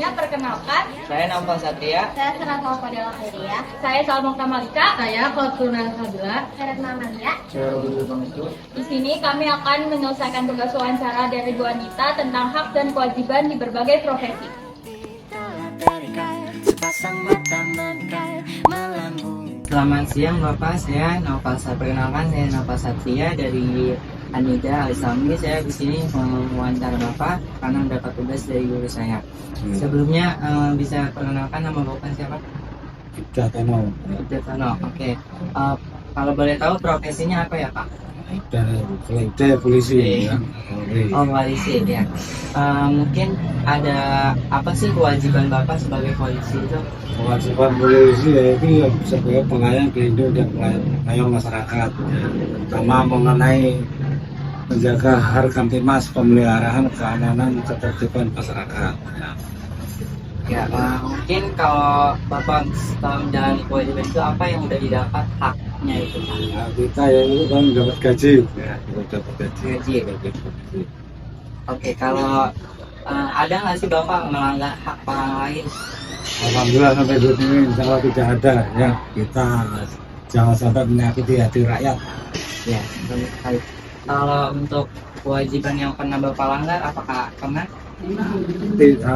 selanjutnya perkenalkan. Saya Naufal Satria. Saya Serata Fadela Khairiyah. Saya Salma Kamalika. Saya Fortuna Sabila. Saya Retna Amalia. Saya Robi Pamistu. Di sini kami akan menyelesaikan tugas wawancara dari Bu Anita tentang hak dan kewajiban di berbagai profesi. Selamat siang Bapak, saya Naufal Satria. Perkenalkan, saya Naufal Satria dari Anida Al-Islami. Saya di sini mewawancara Bapak karena mendapat tugas dari guru saya. Sebelumnya bisa perkenalkan nama Bapak siapa? Jatono Jatono. Oke. Kalau boleh tahu profesinya apa ya Pak? dari polisi ya. Oh, polisi ya. Mungkin ada apa sih kewajiban Bapak sebagai polisi itu? Kewajiban polisi yaitu sebagai pelayan pelindung dan pelayan masyarakat, terutama mengenai menjaga harkamtimas, pemeliharaan keamanan ketertiban masyarakat. Ya, mungkin kalau Bapak setelah menjalani kewajiban itu apa yang udah didapat haknya itu Pak? Nah, kita yang itu kan dapat gaji, ya, dapat gaji. Gaji. Oke, kalau ada nggak sih Bapak melanggar hak orang lain? Alhamdulillah sampai saat ini insya Allah tidak ada ya. Kita jangan sampai menyakiti hati rakyat. Ya, betul sekali. Kalau untuk kewajiban yang pernah Bapak langgar, apakah pernah? Tidak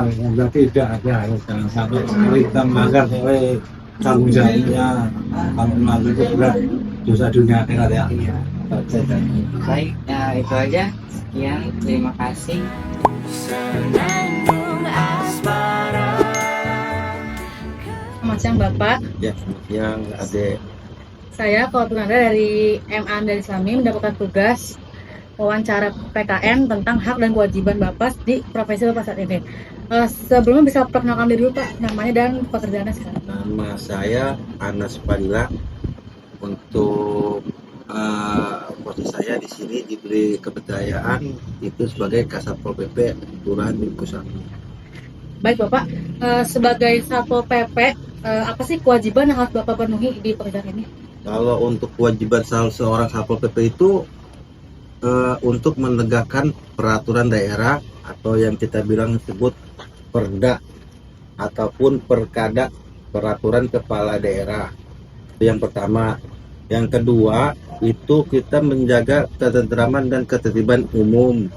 ada, jangan sampai kita melanggar oleh tanggung jawabnya. Kalau melanggar itu berat dosa dunia akhirat ya. Iya. Baik, ya itu aja. Sekian, terima kasih. Selamat siang Bapak. Ya, yang ada Saya Fortuna dari MA dari Islami mendapatkan tugas wawancara PKN tentang hak dan kewajiban Bapak di profesi Bapak saat ini. Sebelumnya bisa perkenalkan diri dulu Pak, namanya dan pekerjaannya sekarang. nama saya Anas Fadila. Untuk posisi saya di sini diberi kepercayaan itu sebagai Kasatpol PP Kelurahan Mingkusami. Baik Bapak, sebagai Satpol PP, apa sih kewajiban yang harus Bapak penuhi di pekerjaan ini? Kalau untuk kewajiban seorang Satpol PP itu untuk menegakkan peraturan daerah atau yang kita bilang disebut perda ataupun perkada, peraturan kepala daerah. Itu yang pertama. Yang kedua itu kita menjaga ketentraman dan ketertiban umum.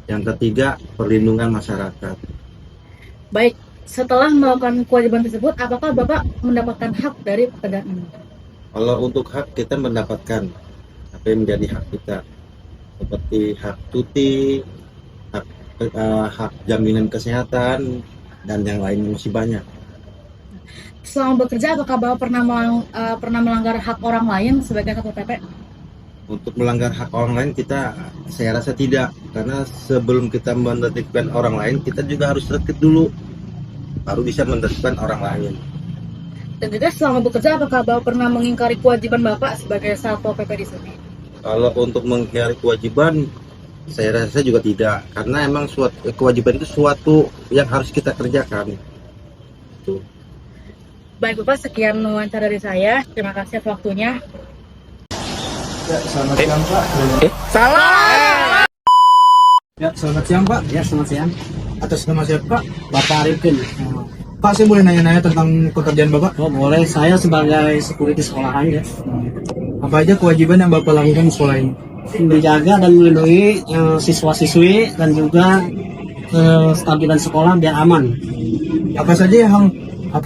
Yang ketiga perlindungan masyarakat. Baik, setelah melakukan kewajiban tersebut, apakah Bapak mendapatkan hak dari pekerjaan ini? Kalau untuk hak kita mendapatkan apa yang menjadi hak kita, seperti hak cuti, hak jaminan kesehatan, dan yang lainnya masih banyak. Selama bekerja, apakah Bapak pernah melanggar hak orang lain sebagai Satpol PP? Untuk melanggar hak orang lain saya rasa tidak, karena sebelum kita menertibkan orang lain kita juga harus tertib dulu, baru bisa menertibkan orang lain. Dan juga selama bekerja, apakah Bapak pernah mengingkari kewajiban Bapak sebagai Satpol PP di sini? Kalau untuk mengingkari kewajiban, saya rasa juga tidak, karena emang kewajiban itu suatu yang harus kita kerjakan. Itu. Baik Bapak, sekian wawancara dari saya. Terima kasih atas waktunya. Ya, selamat siang Pak. Ya, selamat siang Pak. Ya, selamat siang. Atas nama siapa Pak? Bapak Arifin. Pak, saya boleh nanya-nanya tentang pekerjaan Bapak? Oh, boleh. Saya sebagai security sekolahan ya. Apa aja kewajiban yang Bapak lakukan di sekolah ini? Menjaga dan melindungi siswa-siswi dan juga kestabilan sekolah biar aman. Apa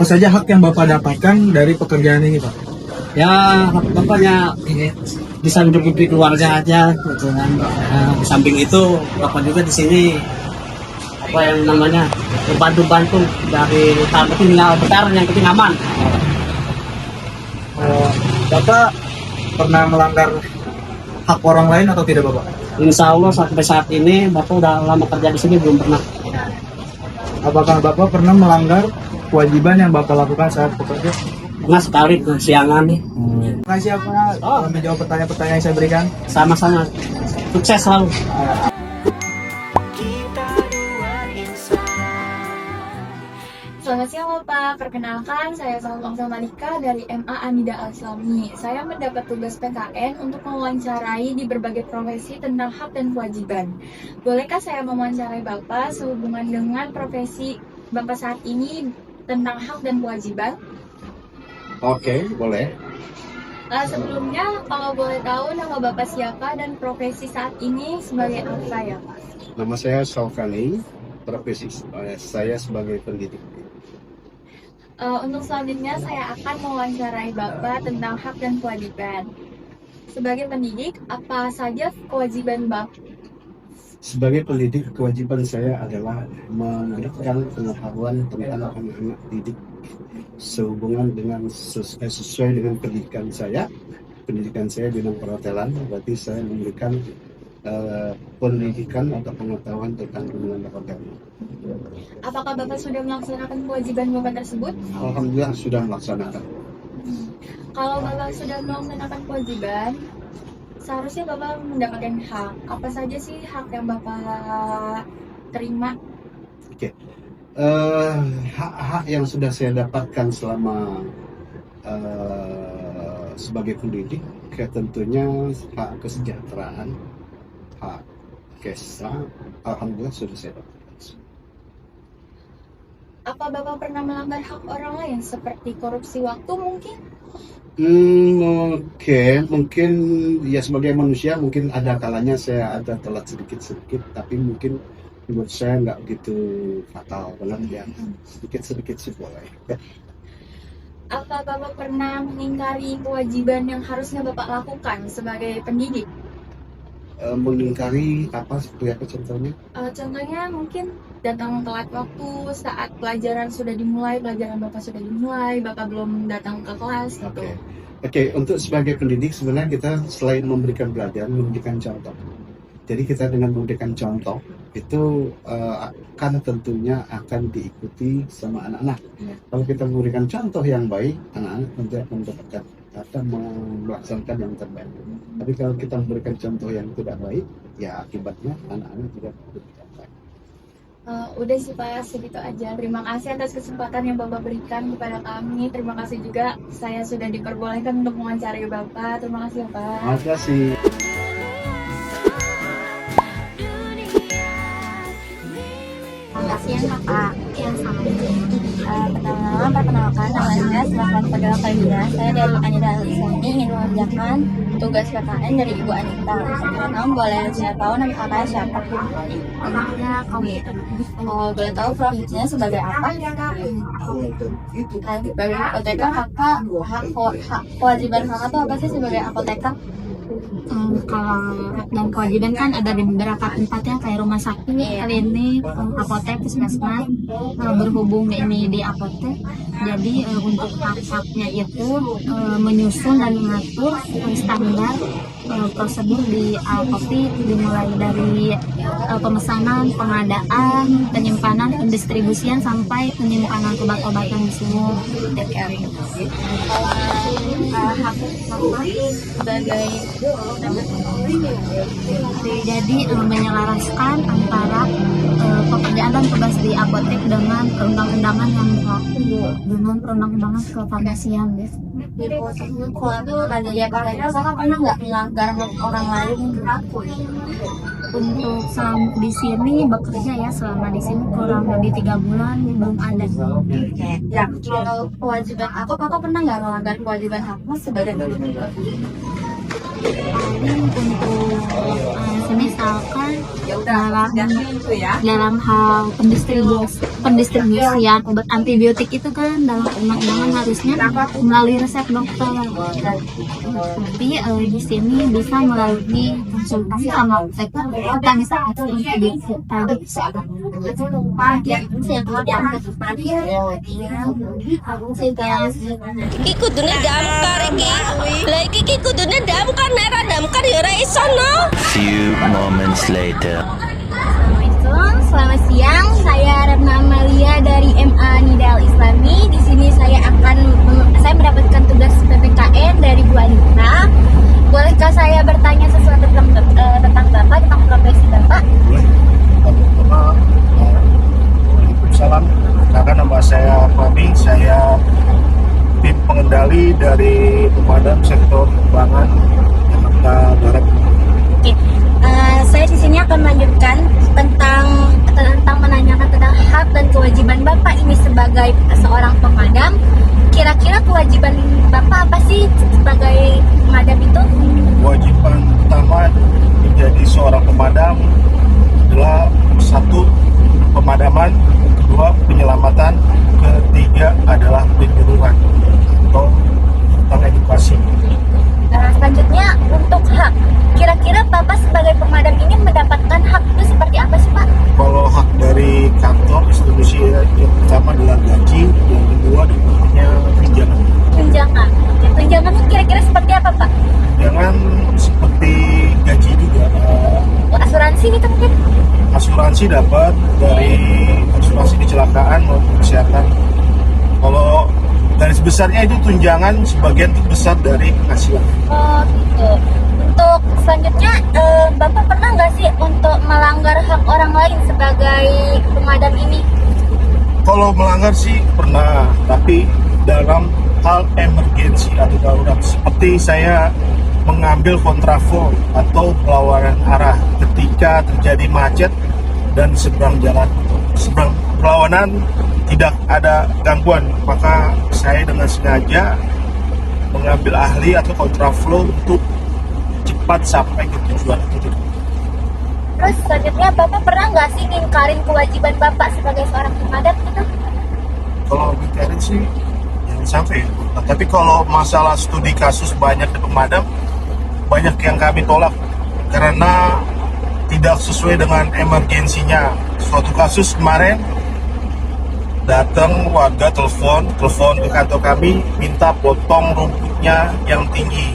saja hak yang Bapak dapatkan dari pekerjaan ini Pak? Ya, bapaknya ini bisa mencukupi keluarga aja gitu kan. Di samping itu bapak juga di sini apa yang namanya bantu dari target tinggal bentar yang penting aman. Bapak pernah melanggar hak orang lain atau tidak Bapak? Insya Allah sampai saat ini bapak udah lama kerja di sini belum pernah. Apakah Bapak pernah melanggar kewajiban yang Bapak lakukan saat bekerja? Pernah sekali kesiangan nih. Terima kasih Pak telah menjawab pertanyaan-pertanyaan yang saya berikan. Sama-sama. Sukses selalu. Selamat siang Bapak, perkenalkan saya Salma Kamalika dari MA Anida Al-Islami. Saya mendapat tugas PKN untuk mewawancarai di berbagai profesi tentang hak dan kewajiban. Bolehkah saya mewawancarai Bapak sehubungan dengan profesi Bapak saat ini tentang hak dan kewajiban. Oke, boleh. Sebelumnya, kalau boleh tahu nama Bapak siapa dan profesi saat ini sebagai apa ya Pak? Nama saya Saufani, profesi saya sebagai pendidik. Untuk selanjutnya, saya akan mewawancarai Bapak tentang hak dan kewajiban. Sebagai pendidik, apa saja kewajiban Bapak? Sebagai pendidik, kewajiban saya adalah memberikan pengetahuan tentang anak-anak didik sehubungan dengan sesuai dengan pendidikan saya. Pendidikan saya bidang perhotelan, berarti saya memberikan pendidikan atau pengetahuan tentang dunia hotel. Apakah Bapak sudah melaksanakan kewajiban Bapak tersebut? Alhamdulillah sudah melaksanakan. Kalau Bapak sudah melaksanakan kewajiban, seharusnya Bapak mendapatkan hak. Apa saja sih hak yang Bapak terima? Hak-hak yang sudah saya dapatkan selama sebagai pendidik, tentunya hak kesejahteraan, hak KESA, alhamdulillah sudah saya dapatkan. Apa Bapak pernah melanggar hak orang lain seperti korupsi waktu mungkin? Mungkin ya sebagai manusia mungkin ada kalanya saya ada telat sedikit-sedikit, tapi mungkin menurut saya nggak begitu fatal banget ya, sedikit-sedikit sih boleh. Apa Bapak pernah mengingkari kewajiban yang harusnya Bapak lakukan sebagai pendidik? Mengingkari apa seperti apa contohnya? Contohnya mungkin datang telat waktu saat pelajaran sudah dimulai, pelajaran Bapak sudah dimulai, Bapak belum datang ke kelas gitu. Oke, untuk sebagai pendidik sebenarnya kita selain memberikan pelajaran, memberikan contoh. Jadi kita dengan memberikan contoh itu akan tentunya akan diikuti sama anak-anak. Kalau kita memberikan contoh yang baik, anak-anak tentu akan mendapatkan atau melaksanakan yang terbaik. Tapi kalau kita memberikan contoh yang tidak baik, ya akibatnya anak-anak tidak berbuat baik. Udah sih Pak, segitu aja. Terima kasih atas kesempatan yang Bapak berikan kepada kami. Terima kasih juga saya sudah diperbolehkan untuk mewawancarai Bapak. Terima kasih ya Pak. Terima kasih. Terima kasih ya Pak. Yang sama. Pertama, perkenalkan nama saya Selamat Fadila Kalina. Saya dari Anida Al-Islami ingin mengerjakan tugas PKN dari Ibu Anita. Pertama, boleh saya tahu nama kakaknya siapa? Namanya kamu. Boleh tahu profesinya sebagai apa? Sebagai apoteker, kakak hak kewajiban kakak tuh apa sih sebagai apoteker? Kalau dan kewajiban kan ada di beberapa tempat ya, kayak rumah sakit, klinik, apotek, puskesmas. Berhubung ini di apotek, jadi untuk hak-haknya itu menyusun dan mengatur standar prosedur di apotek, dimulai dari pemesanan, pengadaan, penyimpanan, pendistribusian sampai penyimpanan obat-obatan semua. Hak sebagai jadi menyelaraskan antara pekerjaan dan tugas di apotek dengan perundang-undangan yang berlaku, dengan perundang-undangan kefarmasian. kalau ada ya kakak pernah nggak melanggar hak orang lain? Untuk di sini bekerja ya, selama di sini kurang lebih 3 bulan belum ada. Ya, kalau kewajiban aku, kakak pernah nggak melanggar kewajiban aku sebagai pendidik? Paling untuk misalkan dalam hal pendistribusian obat antibiotik itu kan dalam undang-undangan harusnya melalui resep dokter. Tapi di sini bisa melalui konsultasi sama apoteker, kita bisa atur antibiotik tadi. Iki kudune damkar iki. Lah iki kudune damkar nek ora damkar ya ora iso no. Few moments later. Assalamualaikum, selamat siang. Saya Retna Amalia dari MA Nida Al-Islami. Di sini saya mendapatkan tugas PPKN dari Bu Anita. Bolehkah saya bertanya sesuatu tentang Bapak, tentang profesi Bapak? Waalaikumsalam. Karena nama saya Fahmi, saya tim pengendali dari pemadam sektor pangan Jakarta Barat. Oke. saya di sini akan melanjutkan tentang menanyakan tentang hak dan kewajiban Bapak ini sebagai seorang pemadam. Kira-kira kewajiban Bapak apa sih sebagai pemadam itu? Kewajiban pertama menjadi seorang pemadam adalah satu, pemadaman, kedua, penyelamatan, ketiga adalah penyuluhan atau tentang edukasi. Selanjutnya untuk hak. Kira-kira Bapak sebagai pemadam ini mendapatkan hak itu seperti apa sih Pak? Kalau hak dari kantor institusi, yang pertama adalah gaji, yang kedua dapatnya tunjangan. Tunjangan. Tunjangan itu kira-kira seperti apa Pak? Tunjangan seperti gaji juga. Asuransi gitu mungkin? Asuransi dapat dari asuransi kecelakaan maupun kesehatan. Kalau garis besarnya itu tunjangan sebagian terbesar dari penghasilan. Oh gitu. Untuk selanjutnya, Bapak pernah nggak sih untuk melanggar hak orang lain sebagai pemadam ini? Kalau melanggar sih pernah, tapi dalam hal emergensi atau darurat, seperti saya mengambil kontraflow atau perlawanan arah ketika terjadi macet dan seberang jalan, seberang perlawanan tidak ada gangguan, maka saya dengan sengaja mengambil ahli atau kontraflow untuk cepat sampai ke tujuan itu. Terus selanjutnya Bapak pernah nggak sih ngingkarin kewajiban Bapak sebagai seorang pemadam gitu? Kalau ngingkarin sih jangan sampai ya. Nah, tapi kalau masalah studi kasus banyak di pemadam, banyak yang kami tolak karena tidak sesuai dengan emergensinya. Suatu kasus kemarin datang warga telepon ke kantor kami minta potong rumputnya yang tinggi.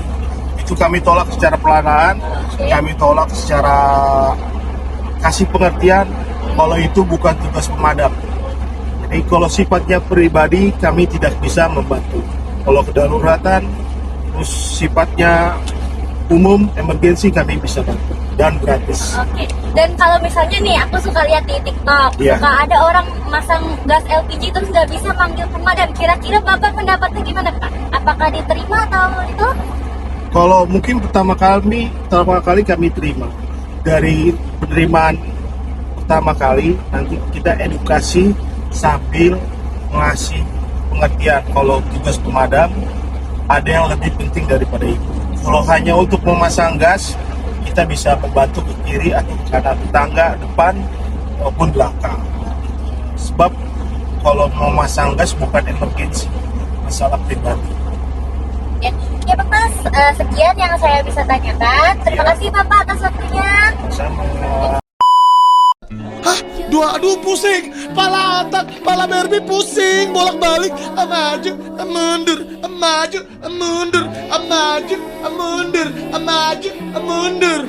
Itu kami tolak secara pelan-pelan, kami tolak secara kasih pengertian kalau itu bukan tugas pemadam. Jadi kalau sifatnya pribadi kami tidak bisa membantu. Kalau kedaruratan terus sifatnya umum emergensi kami bisa bantu dan gratis. Oke. Dan kalau misalnya nih aku suka lihat di TikTok, Iya. suka ada orang masang gas LPG terus nggak bisa manggil pemadam. Kira-kira Bapak pendapatnya gimana Pak? Apakah diterima atau itu? Kalau mungkin pertama kali kami terima. Dari penerimaan pertama kali nanti kita edukasi sambil ngasih pengertian kalau tugas pemadam ada yang lebih penting daripada itu. Kalau hanya untuk memasang gas, kita bisa membantu ke kiri atau ke kanan tetangga, depan maupun belakang. Sebab kalau memasang gas bukan emergensi, masalah pribadi. Ya Bapak, sekian yang saya bisa tanyakan. Terima kasih Bapak atas waktunya. Sama. Aduh pusing, pala otak, pala Barbie pusing, bolak-balik, maju, mundur, maju, mundur, maju, mundur, maju, mundur.